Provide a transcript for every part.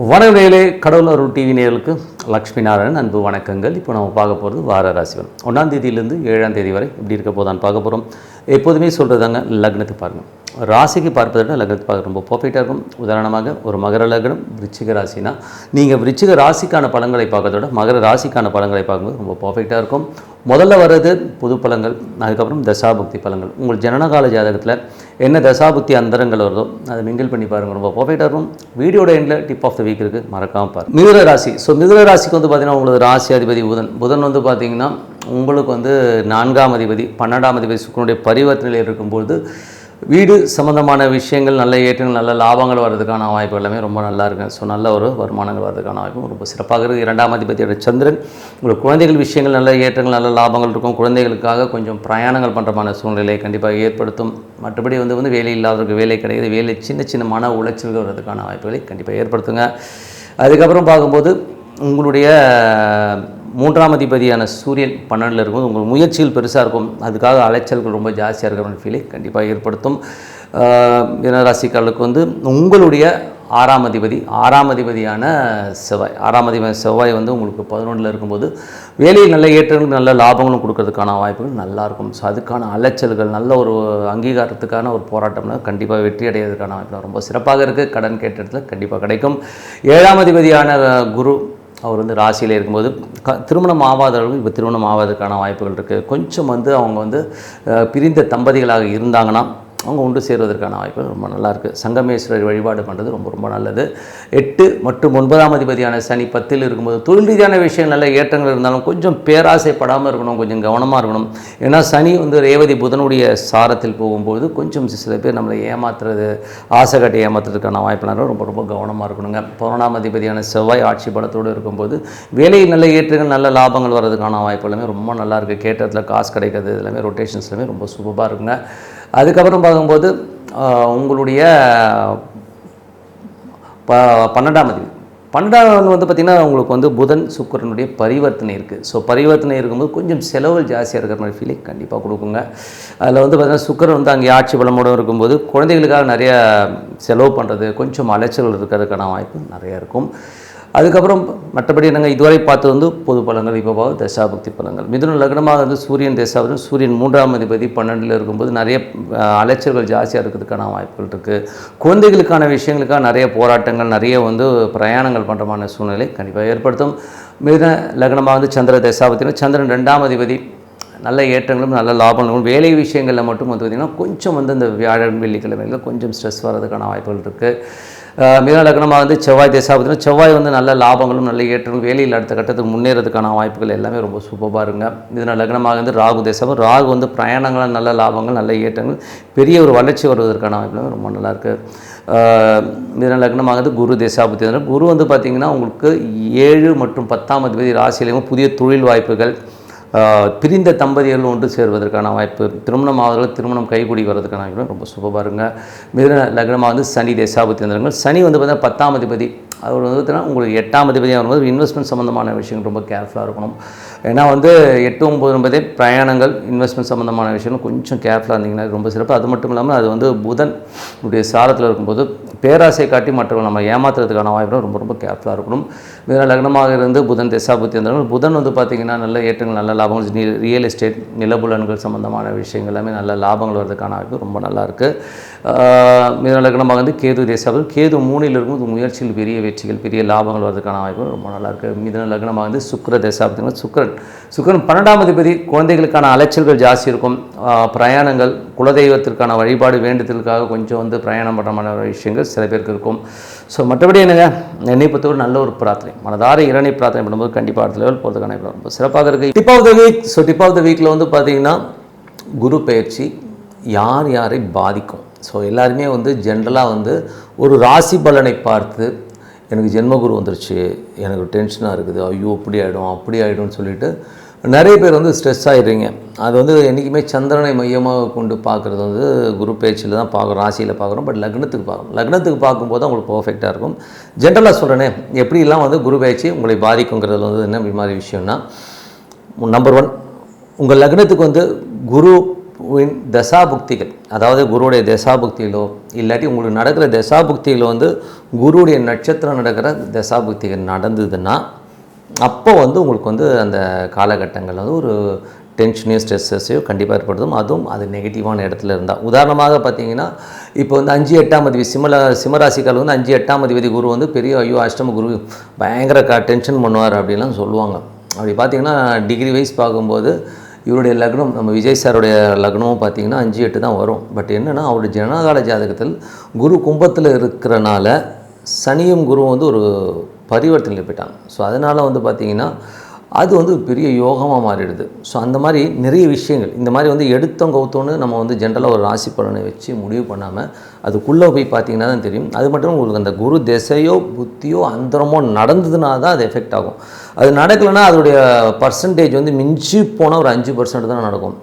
வணக்கங்களே, கடவுள் அருள் டிவி நேயர்களுக்கு லக்ஷ்மி நாராயணன் அன்பு வணக்கங்கள். இப்போ நம்ம பார்க்க போகிறது வார ராசிகள் 1ஆம் தேதியிலேருந்து 7ஆம் தேதி வரை எப்படி இருக்க போதான்னு பார்க்க போகிறோம். எப்போதுமே சொல்கிறதாங்க, லக்னத்தை பாருங்கள். ராசிக்கு பார்ப்பதை விட லக்னத்தை பார்க்க ரொம்ப பர்ஃபெக்டாக இருக்கும். உதாரணமாக ஒரு மகர லக்னம் விருச்சிக ராசினா நீங்கள் விருச்சிக ராசிக்கான பலன்களை பார்க்கறத விட மகர ராசிக்கான பலன்களை பார்க்கும்போது ரொம்ப பர்ஃபெக்டாக இருக்கும். முதல்ல வர்றது புது பலன்கள், அதுக்கப்புறம் தசாபுக்தி பலன்கள். உங்கள் ஜனனகால ஜாதகத்தில் என்ன தசாபுக்தி அந்தரங்கள் வருதோ அதை மிங்கிள் பண்ணி பாருங்கள், ரொம்ப பர்ஃபெக்டாக இருக்கும். வீடியோட எண்டில் டிப் ஆஃப் த வீக் இருக்குது, மறக்காமல் பாருங்கள். மிதுன ராசி. மிதுன ராசிக்கு வந்து பார்த்திங்கன்னா உங்களுக்கு ராசி அதிபதி புதன் வந்து பார்த்திங்கன்னா உங்களுக்கு வந்து 4ஆம் அதிபதி 12ஆம் அதிபதி சுக்கிரனுடைய பரிவர்த்தனையில் இருக்கும்போது வீடு சம்மந்தமான விஷயங்கள், நல்ல ஏற்றங்கள், நல்ல லாபங்கள் வர்றதுக்கான வாய்ப்பு எல்லாமே ரொம்ப நல்லா இருக்குது. நல்ல ஒரு வருமானங்கள் வர்றதுக்கான வாய்ப்பு ரொம்ப சிறப்பாக இருக்குது. 2ஆம் அதிபதியோட சந்திரன் உங்களுக்கு குழந்தைகள் விஷயங்கள், நல்ல ஏற்றங்கள், நல்ல லாபங்கள் இருக்கும். குழந்தைகளுக்காக கொஞ்சம் பிரயாணங்கள் பண்ணுறமான சூழ்நிலையை கண்டிப்பாக ஏற்படுத்தும். மற்றபடி வந்து வேலை இல்லாதவருக்கு வேலை கிடையாது, வேலை சின்ன மன உளைச்சல்கள் வர்றதுக்கான வாய்ப்புகளை கண்டிப்பாக ஏற்படுத்துங்க. அதுக்கப்புறம் பார்க்கும்போது உங்களுடைய 3ஆம் அதிபதியான சூரியன் 12 இருக்கும்போது உங்களுக்கு முயற்சிகள் பெருசாக இருக்கும். அதுக்காக அலைச்சல்கள் ரொம்ப ஜாஸ்தியாக இருக்கிற ஃபீலை கண்டிப்பாக ஏற்படுத்தும். மீனராசிக்காரர்களுக்கு வந்து உங்களுடைய 6ஆம் அதிபதியான செவ்வாய் வந்து உங்களுக்கு 11 இருக்கும்போது வேலையில் நல்ல ஏற்றங்களும் நல்ல லாபங்களும் கொடுக்கறதுக்கான வாய்ப்புகள் நல்லாயிருக்கும். ஸோ அதுக்கான அலைச்சல்கள், நல்ல ஒரு அங்கீகாரத்துக்கான ஒரு போராட்டம்னா கண்டிப்பாக வெற்றி அடைவதற்கான வாய்ப்பு ரொம்ப சிறப்பாக இருக்குது. கடன் கேட்ட இடத்துல கண்டிப்பாக கிடைக்கும். 7ஆம் அதிபதியான குரு அவர் வந்து ராசியில் இருக்கும்போது திருமணம் ஆகாதவர்கள் இப்போ திருமணம் ஆவதற்கான வாய்ப்புகள் இருக்குது. கொஞ்சம் வந்து அவங்க வந்து பிரிந்த தம்பதிகளாக இருந்தாங்கன்னா அவங்க ஒன்று சேருவதற்கான வாய்ப்புகள் ரொம்ப நல்லாயிருக்கு. சங்கமேஸ்வரர் வழிபாடு பண்ணுறது ரொம்ப நல்லது. 8 மற்றும் 9ஆம் அதிபதியான சனி 10 இருக்கும்போது தொழில் ரீதியான விஷயம் நல்ல ஏற்றங்கள் இருந்தாலும் கொஞ்சம் பேராசைப்படாமல் இருக்கணும், கொஞ்சம் கவனமாக இருக்கணும். ஏன்னா சனி வந்து ரேவதி புதனுடைய சாரத்தில் போகும்போது கொஞ்சம் சில பேர் நம்மளை ஏமாத்துறது, ஆசை கட்டி ஏமாத்துறதுக்கான வாய்ப்புனாலும் ரொம்ப கவனமாக இருக்கணுங்க. 11ஆம் அதிபதியான செவ்வாய் ஆட்சி பலத்தோடு இருக்கும்போது வேலையில் நல்ல ஏற்றங்கள், நல்ல லாபங்கள் வர்றதுக்கான வாய்ப்பு எல்லாமே ரொம்ப நல்லாயிருக்கு. கேட்டதில் காசு கிடைக்கிறது எல்லாமே ரொட்டேஷன்ஸ் எல்லாமே ரொம்ப சூப்பராக இருக்குங்க. அதுக்கப்புறம் பார்க்கும்போது உங்களுடைய 12ஆம் அதிபதி வந்து பார்த்திங்கன்னா உங்களுக்கு வந்து புதன் சுக்கிரனுடைய பரிவர்த்தனை இருக்குது. ஸோ பரிவர்த்தனை இருக்கும்போது கொஞ்சம் செலவுகள் ஜாஸ்தியாக இருக்கிற மாதிரி ஃபீலிங் கண்டிப்பாக கொடுக்குங்க. அதில் வந்து பார்த்திங்கன்னா சுக்கிரன் வந்து அங்கே ஆட்சி பலமோடு இருக்கும்போது குழந்தைகளுக்காக நிறைய செலவு பண்ணுறது, கொஞ்சம் அலைச்சல்கள் இருக்கிறதுக்கான வாய்ப்பு நிறையா இருக்கும். அதுக்கப்புறம் மற்றபடி நாங்கள் இதுவரை பார்த்தது வந்து பொது பலன்கள். இப்போ தசாபுக்தி பலன்கள். மிதுன லக்னமாக வந்து சூரியன் தசாபுரம், சூரியன் 3ஆம் அதிபதி 12 இருக்கும்போது நிறைய அலைச்சல்கள் ஜாஸ்தியாக இருக்கிறதுக்கான வாய்ப்புகள் இருக்குது. குழந்தைகளுக்கான விஷயங்களுக்காக நிறைய போராட்டங்கள், நிறைய வந்து பிரயாணங்கள் பண்ணுறமான சூழ்நிலை கண்டிப்பாக ஏற்படுத்தும். மிதுன லக்னமாக வந்து சந்திர தசாபுத்தினா சந்திரன் 2ஆம் அதிபதி நல்ல ஏற்றங்களும் நல்ல லாபங்களும். வேலை விஷயங்களில் மட்டும் வந்து பார்த்திங்கன்னா கொஞ்சம் வந்து இந்த வியாழன் வெள்ளிக்கிழமையில் கொஞ்சம் ஸ்ட்ரெஸ் வர்றதுக்கான வாய்ப்புகள் இருக்குது. மிதுன லக்னமாக வந்து செவ்வாய் தசாபுத்தினா செவ்வாய் வந்து நல்ல லாபங்களும் நல்ல ஏற்றங்களும், வேலையில் அடுத்த கட்டத்துக்கு முன்னேறதுக்கான வாய்ப்புகள் எல்லாமே ரொம்ப சூப்பராக இருங்க. மிதுன லக்னமாக வந்து ராகு தசாபம், ராகு வந்து பிரயாணங்கள், நல்ல லாபங்கள், நல்ல ஏற்றங்கள், பெரிய ஒரு வளர்ச்சி வருவதற்கான வாய்ப்புகள் ரொம்ப நல்லாயிருக்கு. மிதுன லக்னமாக வந்து குரு தசாபுத்தி, குரு வந்து பார்த்திங்கன்னா உங்களுக்கு 7 மற்றும் 10ஆம் அதிபதி ராசியிலேயும் புதிய தொழில் வாய்ப்புகள், பிரிந்த தம்பதிகள் ஒன்று சேருவதற்கான வாய்ப்பு, திருமணம் ஆவதற்கு திருமணம் கைகூடி வர்றதுக்கான வாய்ப்பு ரொம்ப சூப்பராக இருங்க. மிதுன லக்னமாக வந்து சனி தசாபுத்தி, சனி வந்து பார்த்தீங்கன்னா 10ஆம் அதிபதி, அவர் வந்து பார்த்தீங்கன்னா உங்களுக்கு 8ஆம் அதிபதியாக வரும்போது இன்வெஸ்ட்மெண்ட் சம்மந்தமான விஷயங்கள் ரொம்ப கேர்ஃபுல்லாக இருக்கணும். ஏன்னா வந்து 8, 9 என்பதே பிரயாணங்கள், இன்வெஸ்ட்மெண்ட் சம்மந்தமான விஷயங்கள் கொஞ்சம் கேர்ஃபுல்லாக இருந்தீங்கன்னா ரொம்ப சிறப்பு. அது மட்டும் இல்லாமல் அது வந்து புதனுடைய சாரத்தில் இருக்கும்போது பேராசை காட்டி மற்றவங்க நம்ம ஏமாத்துறதுக்கான வாய்ப்பு ரொம்ப கேர்ஃபுல்லாக இருக்கணும். மிதுன லக்னமாக இருந்து புதன் தசாபுத்தி இருந்தாலும் புதன் வந்து பார்த்திங்கன்னா நல்ல ஏற்றங்கள், நல்ல லாபங்கள், ரியல் எஸ்டேட், நிலபுலன்கள் சம்மந்தமான விஷயங்கள் எல்லாமே நல்ல லாபங்கள் வர்றதுக்கான வாய்ப்பு ரொம்ப நல்லாயிருக்கு. மிதுன லக்னமாக வந்து கேது தசாபுத்தி, கேது 3 இருக்கும்போது முயற்சியில் பெரிய வெற்றிகள், பெரிய லாபங்கள் வர்றதுக்கான வாய்ப்பு ரொம்ப நல்லாயிருக்கு. மிதுன லக்னமாக வந்து சுக்கிர தசாபுத்தி, சுக்கிரன் 12ஆம் அதிபதி, குழந்தைகளுக்கான அலைச்சல்கள் ஜாஸ்தி இருக்கும். பிரயாணங்கள், குலதெய்வத்திற்கான வழிபாடு வேண்டுதலுக்காக கொஞ்சம் வந்து பிரயாணம் பண்ணுற விஷயங்கள் சில பேருக்கு இருக்கும். ஸோ மற்றபடி என்னங்க, என்னை பொறுத்தவரை நல்ல ஒரு பிரார்த்தனை, மனதார இறைவனை பிரார்த்தனை பண்ணும்போது கண்டிப்பாக அடுத்த லெவல் போகிறதுக்கான ரொம்ப சிறப்பாக இருக்குது. Tip of the week. So tip of the வீக்கில் வந்து பார்த்திங்கன்னா குரு பயிற்சி யாரை பாதிக்கும். ஸோ எல்லாருமே வந்து ஜென்ரலாக வந்து ஒரு ராசி பலனை பார்த்து எனக்கு ஜென்மகுரு வந்துருச்சு, எனக்கு டென்ஷனாக இருக்குது, ஐயோ இப்படி ஆகிடும் அப்படி ஆகிடும்னு சொல்லிட்டு நிறைய பேர் வந்து ஸ்ட்ரெஸ் ஆகிடுறீங்க. அது வந்து என்றைக்குமே சந்திரனை மையமாக கொண்டு பார்க்குறது வந்து குரு பேச்சில் தான் பார்க்குறோம், ராசியில் பார்க்குறோம். பட் லக்னத்துக்கு பார்க்கும்போது தான் உங்களுக்கு பர்ஃபெக்டாக இருக்கும். ஜென்ரலாக சொல்கிறேனே, எப்படிலாம் வந்து குரு பேச்சு உங்களை பாதிக்குங்கிறது வந்து என்ன மாதிரி விஷயம்னா, நம்பர் 1 உங்கள் லக்னத்துக்கு வந்து குரு தசாபுக்திகள், அதாவது குருவுடைய தசாபுக்திகளோ இல்லாட்டி உங்களுக்கு நடக்கிற தசாபுக்திகளோ வந்து குருவுடைய நட்சத்திரம் நடக்கிற தசாபுக்திகள் நடந்ததுன்னா அப்போ வந்து உங்களுக்கு வந்து அந்த காலகட்டங்கள் வந்து ஒரு டென்ஷனையோ ஸ்ட்ரெஸ்ஸையோ கண்டிப்பாக ஏற்படுத்தும். அதுவும் அது நெகட்டிவான இடத்துல இருந்தால். உதாரணமாக பார்த்தீங்கன்னா இப்போ வந்து 5 8ஆம் அதிபதி சிம்மராசிக்கால் வந்து 5 8ஆம் அதிபதி குரு வந்து பெரிய ஐயோ அஷ்டம குரு பயங்கர டென்ஷன் பண்ணுவார் அப்படிலாம் சொல்லுவாங்க. அப்படி பார்த்தீங்கன்னா டிகிரி வைஸ் பார்க்கும்போது இவருடைய லக்னம், நம்ம விஜய் சாருடைய லக்னமும் பார்த்திங்கன்னா 5 8 தான் வரும். பட் என்னென்னா அவருடைய ஜனகால ஜாதகத்தில் குரு கும்பத்தில் இருக்கிறனால சனியும் குருவும் வந்து ஒரு பரிவர்த்தனையில் போயிட்டாங்க. ஸோ அதனால் வந்து பார்த்திங்கன்னா அது வந்து பெரிய யோகமாக மாறிடுது. ஸோ அந்த மாதிரி நிறைய விஷயங்கள் இந்த மாதிரி வந்து எடுத்தோம் கவுத்தோன்னு நம்ம வந்து ஜென்ரலாக ஒரு ராசி பலனை வச்சு முடிவு பண்ணாமல் அதுக்குள்ளே போய் பார்த்திங்கன்னா தான் தெரியும். அது மட்டும் உங்களுக்கு அந்த குரு திசையோ புத்தியோ அந்தரமோ நடந்ததுனா தான் அது எஃபெக்ட் ஆகும். அது நடக்கலைன்னா அதோடைய பர்சன்டேஜ் வந்து மிஞ்சி போனால் ஒரு 5% தான் நடக்கும்.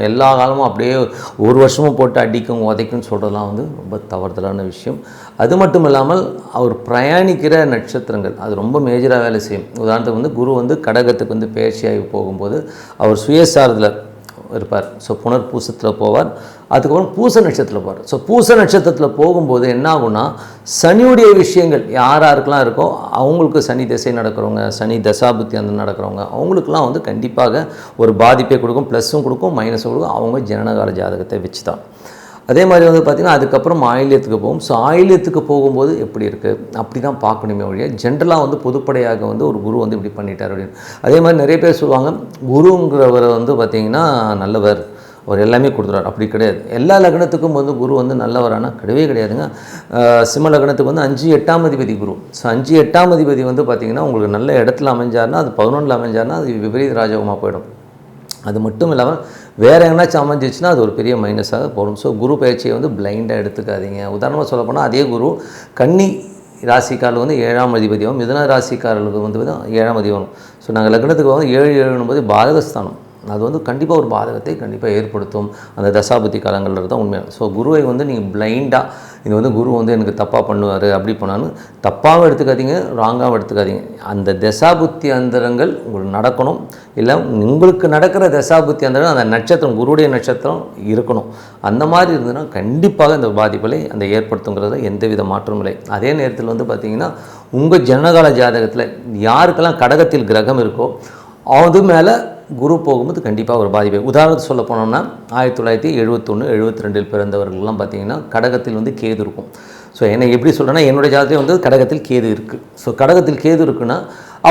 எல்லா காலமும் அப்படியே ஒரு வருஷமும் போட்டு அடிக்கும் உதைக்கும்னு சொல்கிறதுலாம் வந்து ரொம்ப தவறுதலான விஷயம். அது மட்டும் இல்லாமல் அவர் பிரயாணிக்கிற நட்சத்திரங்கள் அது ரொம்ப மேஜராக வேலை செய்யும். உதாரணத்துக்கு வந்து குரு வந்து கடகத்துக்கு வந்து பயிற்சியாகி போகும்போது அவர் சுயசாரத்தில் இருப்பார். ஸோ புனர்பூசத்தில் போவார், அதுக்கப்புறம் பூச நட்சத்திரத்தில் போவார். ஸோ பூச நட்சத்திரத்தில் போகும்போது என்ன ஆகும்னா சனியுடைய விஷயங்கள் யாருக்கெல்லாம் இருக்கோ அவங்களுக்கு சனி திசை நடக்கிறவங்க, சனி தசாபுத்தி அந்த நடக்கிறவங்க அவங்களுக்குலாம் வந்து கண்டிப்பாக ஒரு பாதிப்பை கொடுக்கும், ப்ளஸ்ஸும் கொடுக்கும் மைனஸும் கொடுக்கும். அவங்க ஜனனகால ஜாதகத்தை வச்சு தான். அதே மாதிரி வந்து பார்த்திங்கன்னா அதுக்கப்புறம் ஆயில்யத்துக்கு போகும். ஸோ ஆயில்யத்துக்கு போகும்போது எப்படி இருக்குது அப்படி தான் பார்க்கணுமே ஒழிய ஜென்ரலாக வந்து பொதுப்படையாக வந்து ஒரு குரு வந்து இப்படி பண்ணிட்டார் அப்படின்னு. அதே மாதிரி நிறைய பேர் சொல்லுவாங்க குருங்கிறவர் வந்து பார்த்திங்கன்னா நல்லவர், அவர் எல்லாமே கொடுத்துறாரு. அப்படி கிடையாது. எல்லா லக்னத்துக்கும் வந்து குரு வந்து நல்லவரானா கிடையவே கிடையாதுங்க. சிம்ம லக்னத்துக்கு வந்து 5 8ஆம் அதிபதி குரு. ஸோ 5 8ஆம் அதிபதி வந்து பார்த்திங்கன்னா உங்களுக்கு நல்ல இடத்துல அமைஞ்சார்னா அது 11ல் அமைஞ்சார்னா அது விபரீத ராஜகமாக போயிடும். அது மட்டும் இல்லாமல் வேறு எங்கேனாச்சும் அமைஞ்சிச்சுன்னா அது ஒரு பெரிய மைனஸாக போடும். ஸோ குரு பயிற்சியை வந்து பிளைண்டாக எடுத்துக்காதீங்க. உதாரணமாக சொல்ல போனால் அதே குரு கன்னி ராசிக்காரர்கள் வந்து 7ஆம் அதிபதியும், மிதுன ராசிக்காரர்களுக்கு வந்து 7ஆம் அதிபதியும். ஸோ நாங்கள் லக்னத்துக்கு வந்து 7 7 பாதகஸ்தானம். அது வந்து கண்டிப்பாக ஒரு பாதகத்தை கண்டிப்பாக ஏற்படுத்தும் அந்த தசாபுத்தி காலங்களில் தான் உண்மையாக. ஸோ குருவை வந்து நீங்கள் பிளைண்டாக இது வந்து குரு வந்து எனக்கு தப்பாக பண்ணுவார் அப்படி பண்ணாலும் தப்பாகவும் எடுத்துக்காதீங்க, ராங்காகவும் எடுத்துக்காதீங்க. அந்த தசாபுத்தி அந்தரங்கள் உங்களுக்கு நடக்கணும். இல்லை உங்களுக்கு நடக்கிற தசாபுத்தி அந்தரங்கள் அந்த நட்சத்திரம் குருடைய நட்சத்திரம் இருக்கணும். அந்த மாதிரி இருந்ததுன்னா கண்டிப்பாக இந்த பாதிப்புகளை அந்த ஏற்படுத்துங்கிறத எந்தவித மாற்றமும் இல்லை. அதே நேரத்தில் வந்து பார்த்திங்கன்னா உங்கள் ஜனகால ஜாதகத்தில் யாருக்கெல்லாம் கடகத்தில் கிரகம் இருக்கோ அது மேலே குரு போகும்போது கண்டிப்பாக ஒரு பாதிப்பை. உதாரணத்துக்கு சொல்ல போனோம்னா 1971 72 பிறந்தவர்கள்லாம் பார்த்திங்கன்னா கடகத்தில் வந்து கேது இருக்கும். ஸோ என்னை எப்படி சொல்கிறேன்னா என்னுடைய ஜாதகத்தில் வந்து கடகத்தில் கேது இருக்குது. ஸோ கடகத்தில் கேது இருக்குன்னா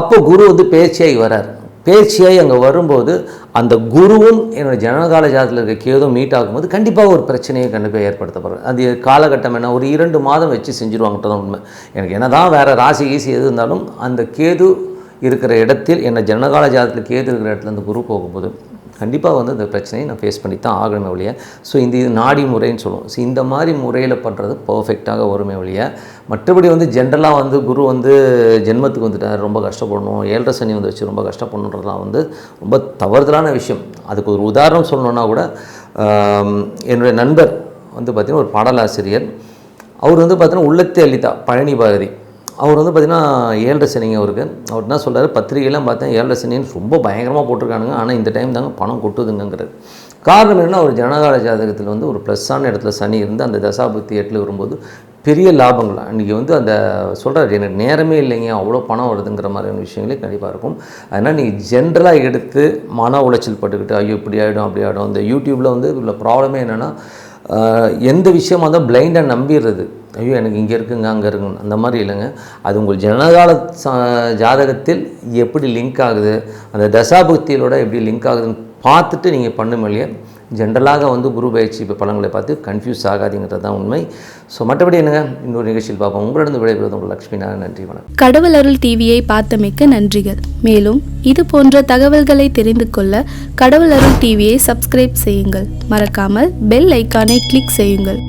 அப்போ குரு வந்து பயிற்சியாகி வரார். பயிற்சியாகி அங்கே வரும்போது அந்த குருவும் என்னோடய ஜனகால ஜாதகத்தில் இருக்க கேதும் மீட் ஆகும்போது கண்டிப்பாக ஒரு பிரச்சனையை கண்டிப்பாக ஏற்படுத்தப்படுறது. அது காலகட்டம் என்ன ஒரு 2 மாதம் வச்சு செஞ்சுருவாங்கன்றது தான் உண்மை. எனக்கு என்ன தான் வேறு ராசி கீசி எது இருந்தாலும் அந்த கேது இருக்கிற இடத்தில் என்ன ஜனகால ஜாதகத்தில் கேது இருக்கிற இடத்துல அந்த குரு போகும்போது கண்டிப்பாக வந்து இந்த பிரச்சனையை நான் ஃபேஸ் பண்ணி தான் ஆகணுமே ஒழிய. ஸோ இந்த நாடி முறைன்னு சொல்லுவோம். ஸோ இந்த மாதிரி முறையில் பண்ணுறது பர்ஃபெக்டாக வருமே ஒழிய மற்றபடி வந்து ஜென்ரலாக வந்து குரு வந்து ஜென்மத்துக்கு வந்துட்டார் ரொம்ப கஷ்டப்படணும், 7.5 சனி வந்து வச்சு ரொம்ப கஷ்டப்படணுன்றதுலாம் வந்து ரொம்ப தவறுதலான விஷயம். அதுக்கு ஒரு உதாரணம் சொல்லணுன்னா கூட என்னுடைய நண்பர் வந்து பார்த்திங்கன்னா ஒரு பாடலாசிரியர். அவர் வந்து பார்த்திங்கன்னா உள்ளத்தை அளித்தா பழனி பாரதி. அவர் வந்து பார்த்திங்கன்னா 7.5 சனிங்க அவருக்கு. அவர் என்ன சொல்கிறார், பத்திரிகையெல்லாம் பார்த்தேன் 7.5 சனின்னு ரொம்ப பயங்கரமாக போட்டிருக்கானுங்க, ஆனால் இந்த டைம் தாங்க பணம் கொட்டுதுங்கிறது. காரணம் என்னென்னா ஒரு ஜனகால ஜாதகத்தில் வந்து ஒரு ப்ளஸ்ஸான இடத்துல சனி இருந்து அந்த தசாபுத்தி 8 வரும்போது பெரிய லாபங்கள். அன்றைக்கி வந்து அந்த சொல்கிறார் எனக்கு நேரமே இல்லைங்க அவ்வளோ பணம் வருதுங்கிற மாதிரியான விஷயங்களே கண்டிப்பாக இருக்கும். அதனால் நீங்கள் ஜென்ரலாக எடுத்து மன உளைச்சல் பட்டுக்கிட்டு ஐயோ இப்படி ஆகிடும் அப்படி ஆகிடும். இந்த யூடியூப்பில் வந்து இவ்வளோ ப்ராப்ளமே என்னென்னா எந்த விஷயமாக இருந்தால் பிளைண்டாக நம்பிடுறது. ஐயோ எனக்கு இங்கே இருக்குங்க அங்கே இருக்குங்க அந்த மாதிரி இல்லைங்க. அது உங்கள் ஜனகால ஜாதகத்தில் எப்படி லிங்க் ஆகுது, அந்த தசாபுக்தியிலோட எப்படி லிங்க் ஆகுதுன்னு பார்த்துட்டு நீங்கள் பண்ணும் இல்லையா. ஜென்ரலாக வந்து குரு பயிற்சி இப்போ பலன்களை பார்த்து கன்ஃபியூஸ் ஆகாதீங்கிறது தான் உண்மை. ஸோ மற்றபடி என்னங்க இன்னொரு நிகழ்ச்சியில் பார்ப்போம். உங்களிடம் விடைபெறுவது உங்கள் லட்சுமி நாராயணன். நன்றி, வணக்கம். கடவுள் அருள் டிவியை பார்த்தமைக்க நன்றிகள். மேலும் இது போன்ற தகவல்களை தெரிந்து கொள்ள கடவுள் அருள் டிவியை சப்ஸ்கிரைப் செய்யுங்கள். மறக்காமல் பெல் ஐக்கானை கிளிக் செய்யுங்கள்.